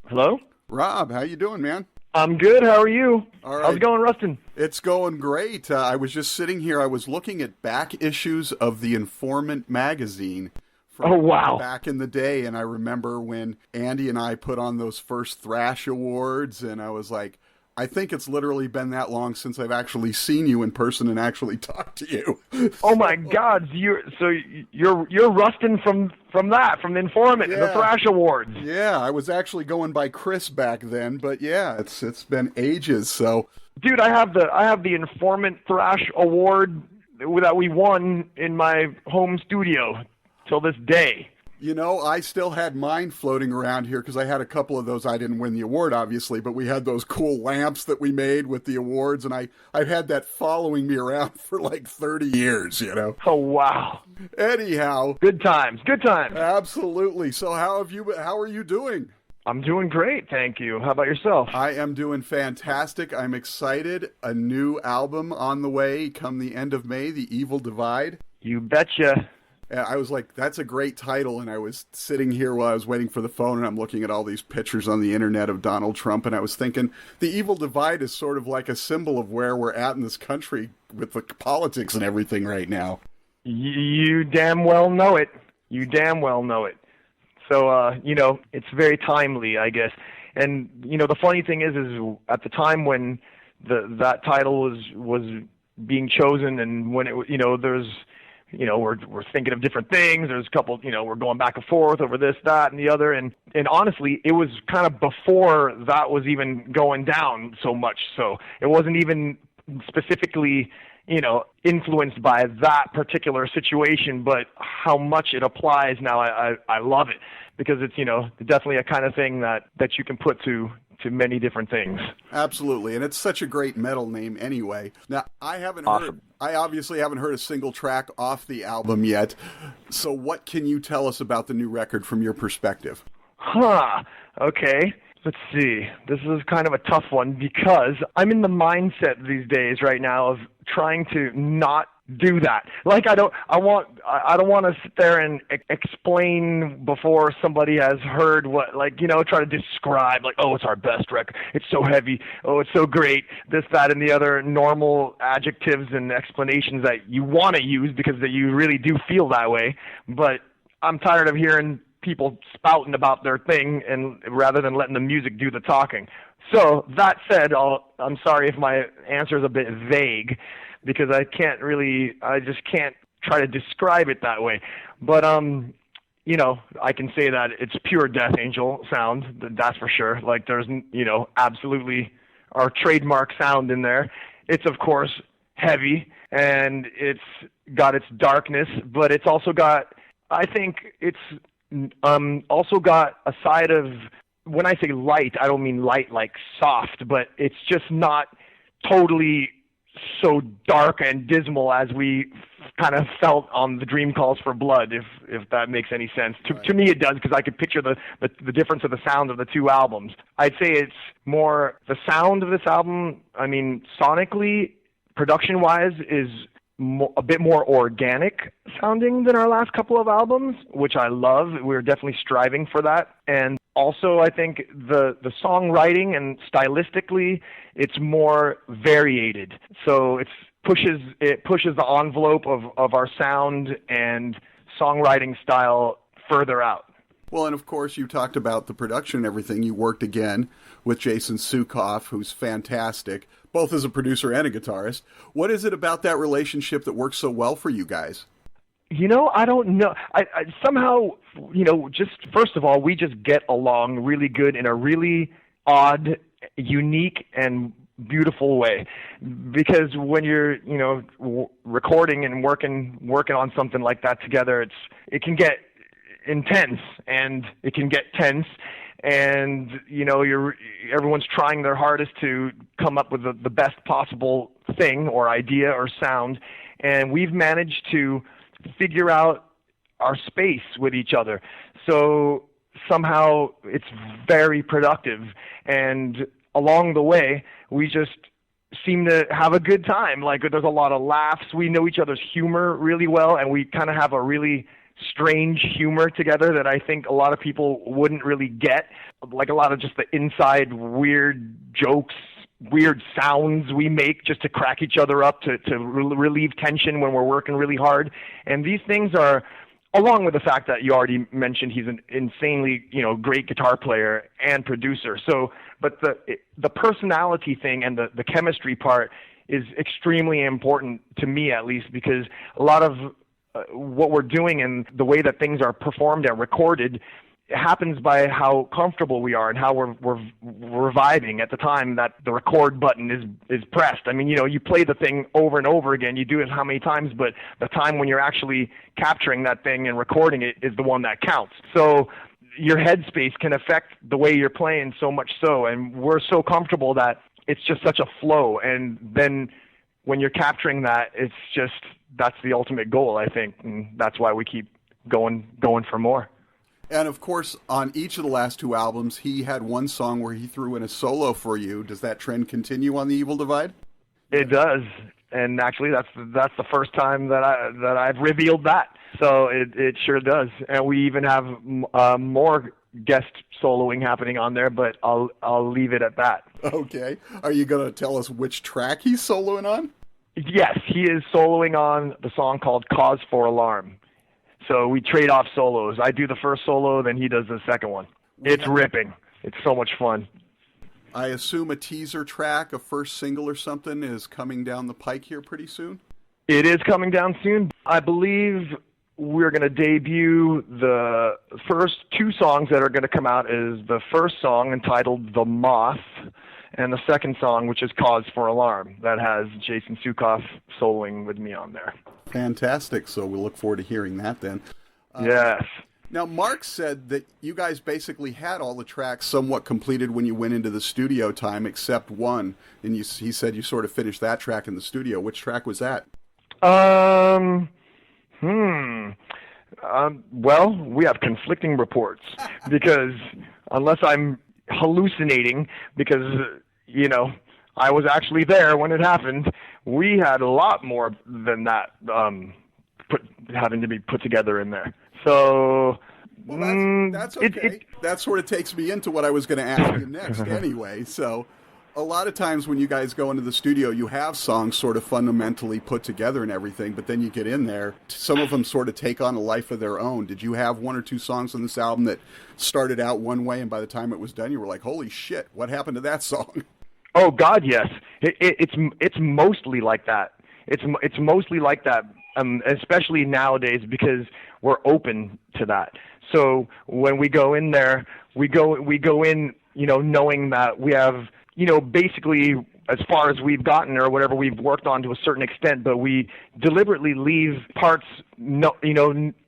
Hello? Rob, how you doing, man? I'm good. How are you? All How's right. it going, Rustin? It's going great. I was just sitting here. I was looking at back issues of the Informant magazine Oh, from wow. back in the day, and I remember when Andy and I put on those first Thrash Awards, and I was like, I think it's literally been that long since I've actually seen you in person and actually talked to you. Oh my God! You're Rustin from the Informant and the Yeah. Thrash Awards. Yeah, I was actually going by Chris back then, but yeah, it's been ages. So Dude, I have the Informant Thrash Award that we won in my home studio till this day. you know, I still had mine floating around here because I had a couple of those. I didn't win the award, obviously, but we had those cool lamps that we made with the awards, and I've had that following me around for like 30 years, you know. Oh wow! Anyhow, Good times. Good times. absolutely. So how are you doing? I'm doing great, thank you. How about yourself? I am doing fantastic. I'm excited. A new album on the way come the end of May, The Evil Divide. You betcha. And I was like, that's a great title. And I was sitting here while I was waiting for the phone, and I'm looking at all these pictures on the internet of Donald Trump. And I was thinking, the evil divide is sort of like a symbol of where we're at in this country with the politics and everything right now. You damn well know it. You damn well know it. So, it's very timely, I guess. And, the funny thing is at the time when that title was being chosen, and when it, there's, we're thinking of different things. There's a couple, we're going back and forth over this, that, and the other. And honestly, it was kind of before that was even going down so much. So it wasn't even specifically, influenced by that particular situation, but how much it applies now, I love it, because it's, definitely a kind of thing that you can put to many different things. Absolutely. And it's such a great metal name anyway. Now, I obviously haven't heard a single track off the album yet. So what can you tell us about the new record from your perspective? Okay. Let's see. This is kind of a tough one because I'm in the mindset these days right now of trying to not do that. Like I don't want to sit there and explain before somebody has heard what, try to describe, like, oh, it's our best record. It's so heavy. Oh, it's so great. This, that, and the other normal adjectives and explanations that you want to use because that you really do feel that way. But I'm tired of hearing people spouting about their thing, and rather than letting the music do the talking. So that said, I'm sorry if my answer is a bit vague, because I just can't try to describe it that way. But I can say that it's pure Death Angel sound, that's for sure. Like there's absolutely our trademark sound in there. It's of course heavy, and it's got its darkness, but it's also got, I think it's also got a side of, when I say light, I don't mean light like soft, but it's just not totally so dark and dismal as we kind of felt on the Dream Calls for Blood, if that makes any sense. To me it does, because I could picture the difference of the sound of the two albums. I'd say it's more the sound of this album, I mean, sonically, production-wise, is a bit more organic sounding than our last couple of albums, which I love. We're definitely striving for that. And also, I think the songwriting and stylistically, it's more variated. So it pushes the envelope of our sound and songwriting style further out. Well, and of course, you talked about the production and everything. You worked again with Jason Sukoff, who's fantastic, both as a producer and a guitarist. What is it about that relationship that works so well for you guys? I don't know. I somehow, just first of all, we just get along really good in a really odd, unique, and beautiful way. Because when you're, recording and working on something like that together, it can get intense and it can get tense, and everyone's trying their hardest to come up with the best possible thing or idea or sound, and we've managed to figure out our space with each other. So somehow it's very productive, and along the way we just seem to have a good time. Like there's a lot of laughs. We know each other's humor really well, and we kind of have a really strange humor together that I think a lot of people wouldn't really get. Like a lot of just the inside weird jokes, weird sounds we make just to crack each other up, to relieve tension when we're working really hard. And these things are, along with the fact that you already mentioned he's an insanely, great guitar player and producer. So, but the personality thing and the chemistry part is extremely important to me, at least, because a lot of what we're doing and the way that things are performed and recorded happens by how comfortable we are and how we're vibing at the time that the record button is pressed. I mean, you play the thing over and over again. You do it how many times, but the time when you're actually capturing that thing and recording it is the one that counts. So your headspace can affect the way you're playing so much so, and we're so comfortable that it's just such a flow. And then when you're capturing that, that's the ultimate goal, I think, and that's why we keep going for more. And, of course, on each of the last two albums, he had one song where he threw in a solo for you. Does that trend continue on The Evil Divide? It does. And actually, that's the first time that I've revealed that. So it sure does. And we even have more guest soloing happening on there, but I'll leave it at that. Okay. Are you going to tell us which track he's soloing on? Yes, he is soloing on the song called Cause for Alarm. So we trade off solos. I do the first solo, then he does the second one. It's ripping. It's so much fun. I assume a teaser track, a first single or something, is coming down the pike here pretty soon? It is coming down soon. I believe we're going to debut the first two songs that are going to come out is the first song entitled The Moth, and the second song, which is Cause for Alarm, that has Jason Sukoff soloing with me on there. Fantastic. So we'll look forward to hearing that then. Yes. Now, Mark said that you guys basically had all the tracks somewhat completed when you went into the studio time, except one. And he said you sort of finished that track in the studio. Which track was that? Well, we have conflicting reports because unless I'm hallucinating, because I was actually there when it happened, we had a lot more than that having to be put together in there. So that's okay. That sort of takes me into what I was going to ask you next anyway. So a lot of times when you guys go into the studio, you have songs sort of fundamentally put together and everything, but then you get in there, some of them sort of take on a life of their own. Did you have one or two songs on this album that started out one way and by the time it was done you were like, holy shit, what happened to that song? Oh God, yes. It's mostly like that. It's mostly like that, especially nowadays, because we're open to that. So when we go in there, we go in, knowing that we have, basically as far as we've gotten or whatever we've worked on to a certain extent, but we deliberately leave parts,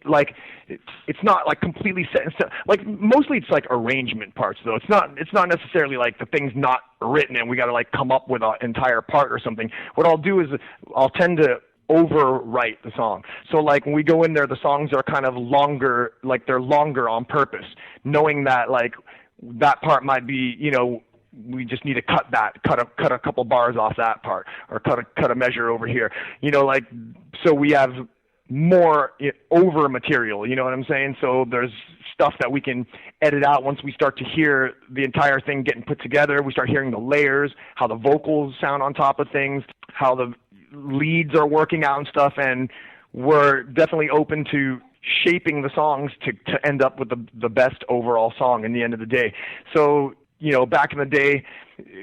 like it's not like completely set in stone. Like mostly it's like arrangement parts though. It's not necessarily like the thing's not written and we got to like come up with an entire part or something. What I'll do is I'll tend to overwrite the song. So like when we go in there, the songs are kind of longer, like they're longer on purpose, knowing that like that part might be, we just need to cut a couple bars off that part, or cut a measure over here, so we have more over material, you know what I'm saying? So there's stuff that we can edit out once we start to hear the entire thing getting put together. We start hearing the layers, how the vocals sound on top of things, how the leads are working out and stuff, and we're definitely open to shaping the songs to end up with the best overall song in the end of the day. So back in the day,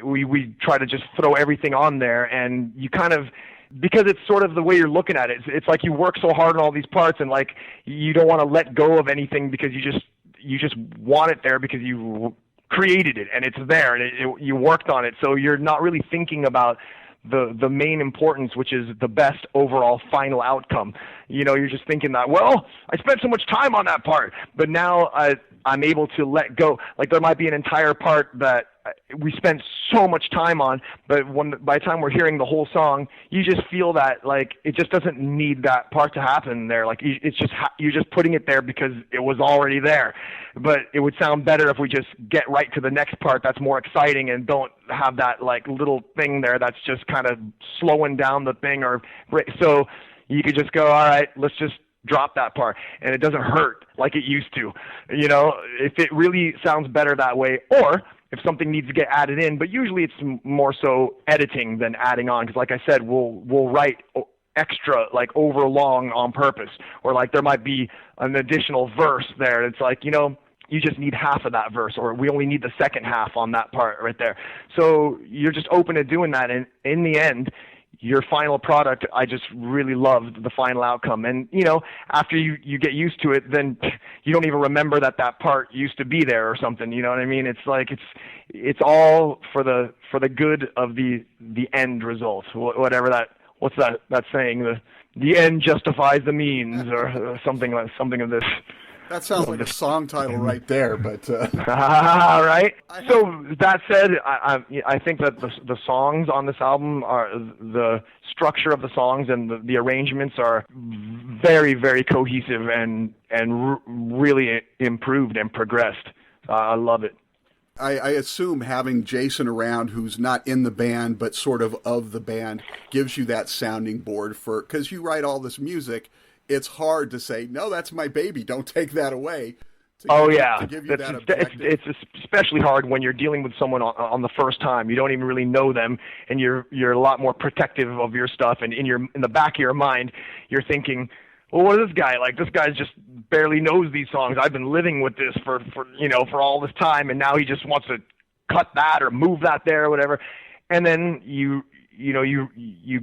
we try to just throw everything on there, and you kind of, because it's sort of the way you're looking at it, it's like you work so hard on all these parts, and like you don't want to let go of anything because you just want it there because you created it and it's there and you worked on it. So you're not really thinking about the main importance, which is the best overall final outcome. You're just thinking that, well, I spent so much time on that part, but now I'm able to let go. Like there might be an entire part that we spent so much time on, but by the time we're hearing the whole song, you just feel that like it just doesn't need that part to happen there. Like it's just you're just putting it there because it was already there. But it would sound better if we just get right to the next part that's more exciting and don't have that like little thing there that's just kind of slowing down the thing. Or so you could just go, all right, let's just drop that part and it doesn't hurt like it used to. You know, if it really sounds better that way, or if something needs to get added in, but usually it's more so editing than adding on, because like I said, we'll write extra, like over long on purpose, or like there might be an additional verse there. It's like, you know, you just need half of that verse, or we only need the second half on that part right there. So you're just open to doing that, and in the end, your final product, I just really loved the final outcome. And, you know, after you get used to it, then you don't even remember that part used to be there or something. You know what I mean? It's like it's all for the good of the end result. Whatever what's that saying? The end justifies the means, or something of this. That sounds like a song title right there, but... right? So that said, I think that the songs on this album, are the structure of the songs and the arrangements are very, very cohesive and really improved and progressed. I love it. I assume having Jason around, who's not in the band but sort of the band, gives you that sounding board because you write all this music. It's hard to say, no, that's my baby, don't take that away. It's especially hard when you're dealing with someone on the first time. You don't even really know them, and you're a lot more protective of your stuff. And in the back of your mind, you're thinking, well, what is this guy like? This guy just barely knows these songs. I've been living with this for all this time, and now he just wants to cut that or move that there or whatever. And then you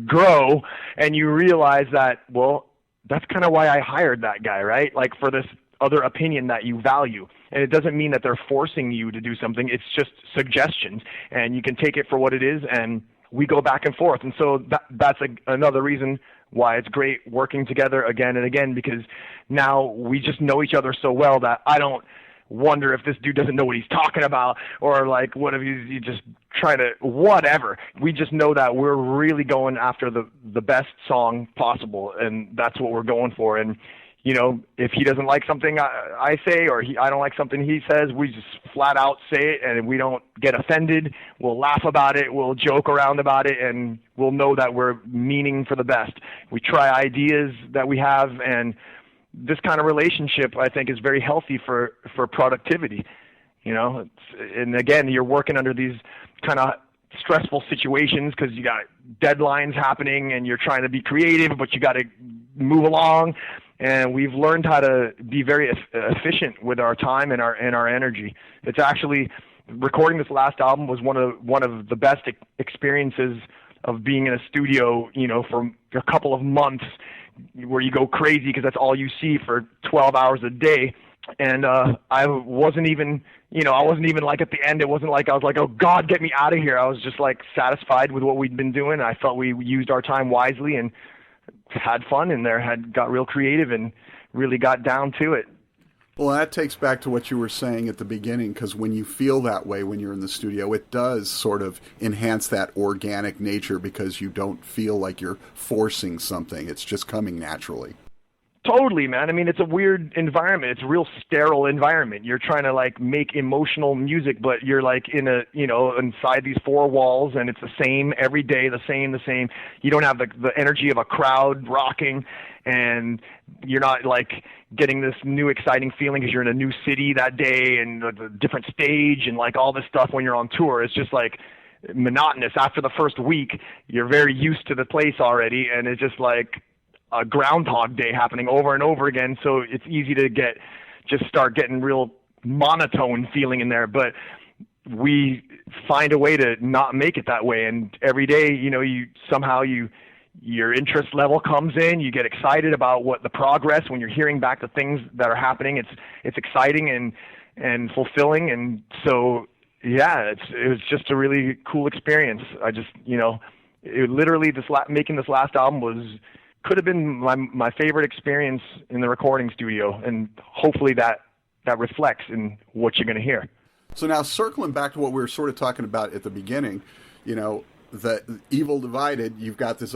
grow and you realize that, well, that's kind of why I hired that guy, right? Like, for this other opinion that you value. And it doesn't mean that they're forcing you to do something. It's just suggestions, and you can take it for what it is, and we go back and forth. And so that's another reason why it's great working together again and again, because now we just know each other so well that I don't wonder if this dude doesn't know what he's talking about, or like, what if he's just trying to whatever. We just know that we're really going after the best song possible, and that's what we're going for. And you know, if he doesn't like something I say, or I don't like something he says, we just flat out say it, and we don't get offended. We'll laugh about it, we'll joke around about it, and we'll know that we're meaning for the best. We try ideas that we have, and this kind of relationship, I think, is very healthy for productivity. You know, and again, you're working under these kind of stressful situations because you got deadlines happening, and you're trying to be creative, but you got to move along. And we've learned how to be very efficient with our time and our energy. It's actually, recording this last album was one of the best experiences of being in a studio, you know, for a couple of months, where you go crazy because that's all you see for 12 hours a day. And I wasn't even like at the end, it wasn't like I was like, oh God, get me out of here. I was just like satisfied with what we'd been doing. I felt we used our time wisely and had fun in there, got real creative and really got down to it. Well, that takes back to what you were saying at the beginning, because when you feel that way when you're in the studio, it does sort of enhance that organic nature, because you don't feel like you're forcing something. It's just coming naturally. Totally, man. I mean, it's a weird environment. It's a real sterile environment. You're trying to like make emotional music, but you're like inside these four walls, and it's the same every day, the same. You don't have the energy of a crowd rocking, and you're not like getting this new exciting feeling because you're in a new city that day and a different stage and like all this stuff when you're on tour. It's just like monotonous. After the first week, you're very used to the place already, and it's just like a Groundhog Day happening over and over again. So it's easy to start getting real monotone feeling in there. But we find a way to not make it that way. And every day, you know, your interest level comes in, you get excited about what the progress, when you're hearing back the things that are happening, it's exciting and fulfilling. And so, yeah, it was just a really cool experience. I just, you know, literally making this last album could have been my favorite experience in the recording studio, and hopefully that reflects in what you're going to hear. So now, circling back to what we were sort of talking about at the beginning, you know, the Evil Divided, you got this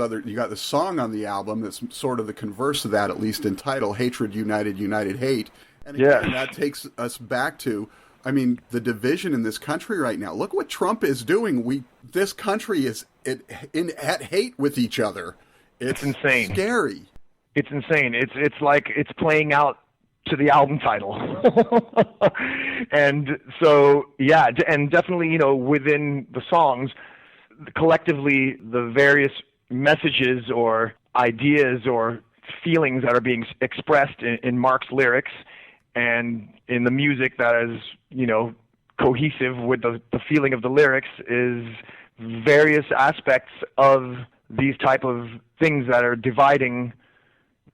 song on the album that's sort of the converse of that, at least in title, Hatred United, United Hate. And again, that takes us back to, I mean, the division in this country right now. Look what Trump is doing. This country is at hate with each other. It's insane. Scary. It's insane. It's like it's playing out to the album title. And so, yeah, and definitely, you know, within the songs, collectively, the various messages or ideas or feelings that are being expressed in Mark's lyrics and in the music that is, you know, cohesive with the feeling of the lyrics is various aspects of these type of things that are dividing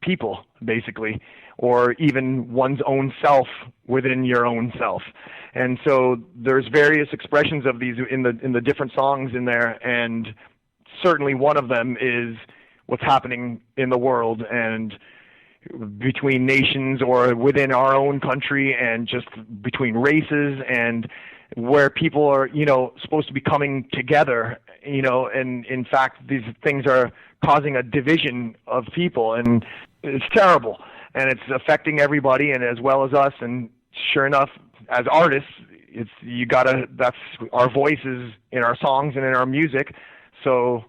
people, basically, or even one's own self within your own self. And so there's various expressions of these in the different songs in there, and certainly one of them is what's happening in the world and between nations or within our own country and just between races, and where people are, you know, supposed to be coming together, you know, and in fact these things are causing a division of people, and it's terrible, and it's affecting everybody and as well as us. And sure enough, as artists, that's our voices in our songs and in our music. So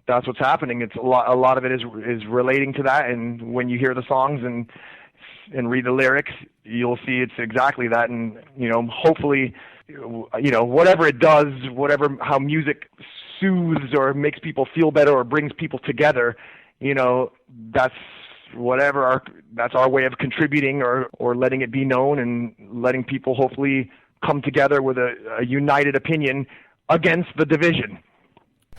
that's what's happening. It's a lot of it is relating to that, and when you hear the songs and read the lyrics, you'll see it's exactly that. And you know, hopefully, you know, whatever it does, how music soothes or makes people feel better or brings people together, you know, that's our way of contributing or letting it be known and letting people hopefully come together with a united opinion against the division.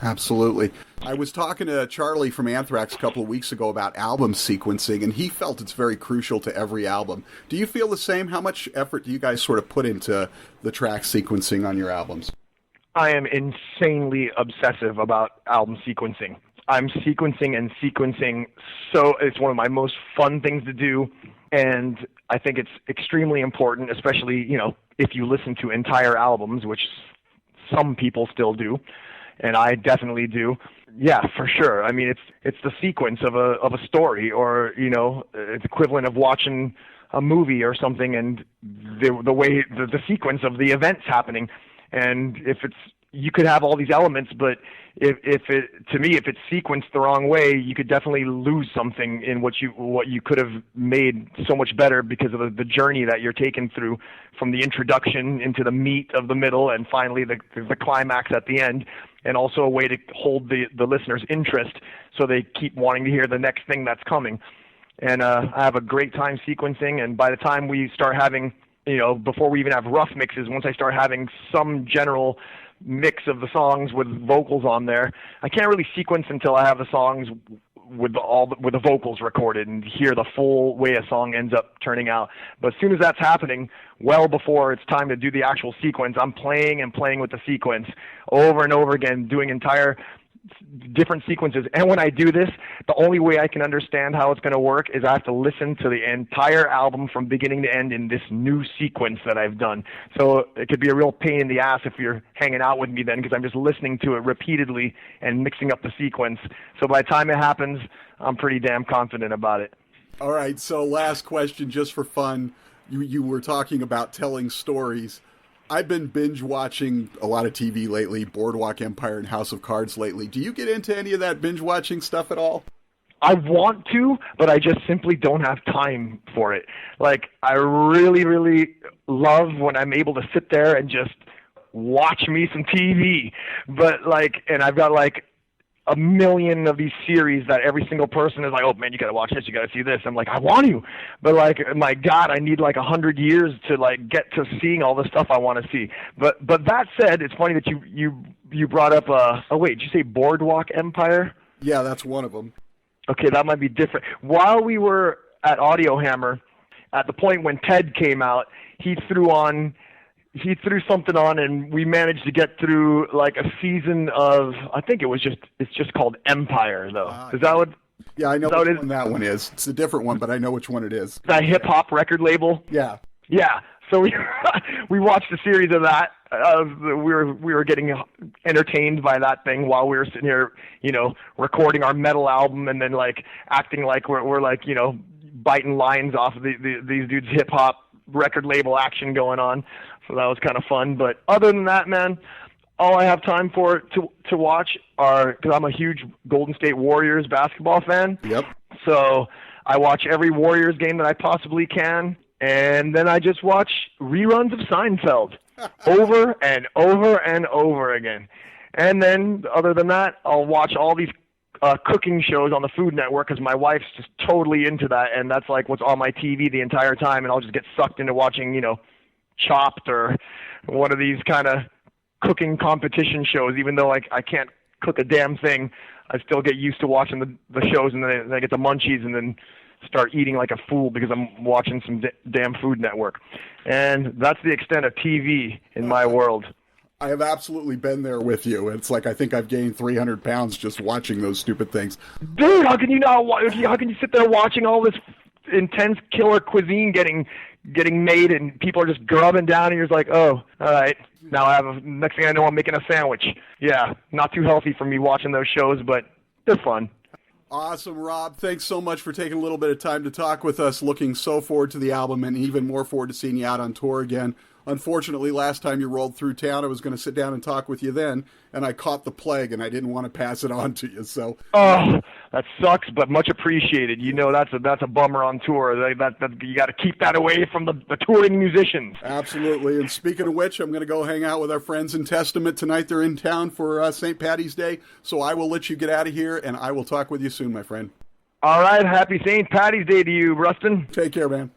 Absolutely. I was talking to Charlie from Anthrax a couple of weeks ago about album sequencing, and he felt it's very crucial to every album. Do you feel the same? How much effort do you guys sort of put into the track sequencing on your albums? I am insanely obsessive about album sequencing. I'm sequencing, so it's one of my most fun things to do, and I think it's extremely important, especially, you know, if you listen to entire albums, which some people still do, and I definitely do. Yeah, for sure. I mean, it's the sequence of a story, or, you know, it's equivalent of watching a movie or something, and the way the sequence of the events happening. And you could have all these elements, but if it's sequenced the wrong way, you could definitely lose something in what you could have made so much better because of the journey that you're taken through, from the introduction into the meat of the middle and finally the climax at the end, and also a way to hold the listener's interest so they keep wanting to hear the next thing that's coming. And I have a great time sequencing, and by the time we start having, you know, before we even have rough mixes, once I start having some general mix of the songs with vocals on there, I can't really sequence until I have the songs with the vocals recorded and hear the full way a song ends up turning out. But as soon as that's happening, well before it's time to do the actual sequence, I'm playing with the sequence over and over again, doing entire different sequences. And when I do this, the only way I can understand how it's going to work is I have to listen to the entire album from beginning to end in this new sequence that I've done. So it could be a real pain in the ass if you're hanging out with me then, because I'm just listening to it repeatedly and mixing up the sequence. So by the time it happens, I'm pretty damn confident about it. All right, so last question, just for fun. You were talking about telling stories. I've been binge watching a lot of TV lately, Boardwalk Empire and House of Cards lately. Do you get into any of that binge watching stuff at all? I want to, but I just simply don't have time for it. Like, I really, really love when I'm able to sit there and just watch me some TV. But and I've got a million of these series that every single person is like, oh man, you gotta watch this, you gotta see this. I'm like, I want to, but my God, I need 100 years to get to seeing all the stuff I want to see. But that said, it's funny that you brought up oh wait, did you say Boardwalk Empire? Yeah, that's one of them. Okay, that might be different. While we were at Audio Hammer, at the point when Ted came out, he threw something on, and we managed to get through a season of, I think it's just called Empire, though. Is that what? Yeah, I know which one that one is. It's a different one, but I know which one it is. That hip hop record label? Yeah. Yeah. So we watched a series of that. We were getting entertained by that thing while we were sitting here, recording our metal album, and then acting like we're biting lines off of these dudes' hip hop record label action going on. So that was kind of fun. But other than that, man, all I have time for to watch because I'm a huge Golden State Warriors basketball fan. Yep. So I watch every Warriors game that I possibly can, and then I just watch reruns of Seinfeld over and over and over again. And then, other than that, I'll watch all these cooking shows on the Food Network because my wife's just totally into that, and that's like what's on my TV the entire time, and I'll just get sucked into watching, Chopped or one of these kind of cooking competition shows. Even though I can't cook a damn thing, I still get used to watching the shows, and then I get the munchies and then start eating like a fool because I'm watching some damn Food Network. And that's the extent of TV in my world. I have absolutely been there with you. It's like I think I've gained 300 pounds just watching those stupid things. Dude, how can you sit there watching all this intense killer cuisine getting made and people are just grubbing down and you're just like, oh, all right. Now next thing I know, I'm making a sandwich. Yeah, not too healthy for me watching those shows, but they're fun. Awesome, Rob. Thanks so much for taking a little bit of time to talk with us. Looking so forward to the album and even more forward to seeing you out on tour again. Unfortunately, last time you rolled through town, I was going to sit down and talk with you then, and I caught the plague, and I didn't want to pass it on to you. So, oh, that sucks, but much appreciated. That's a bummer on tour. That you got to keep that away from the touring musicians. Absolutely. And speaking of which, I'm going to go hang out with our friends in Testament tonight. They're in town for St. Paddy's Day, so I will let you get out of here, and I will talk with you soon, my friend. All right. Happy St. Paddy's Day to you, Rustin. Take care, man.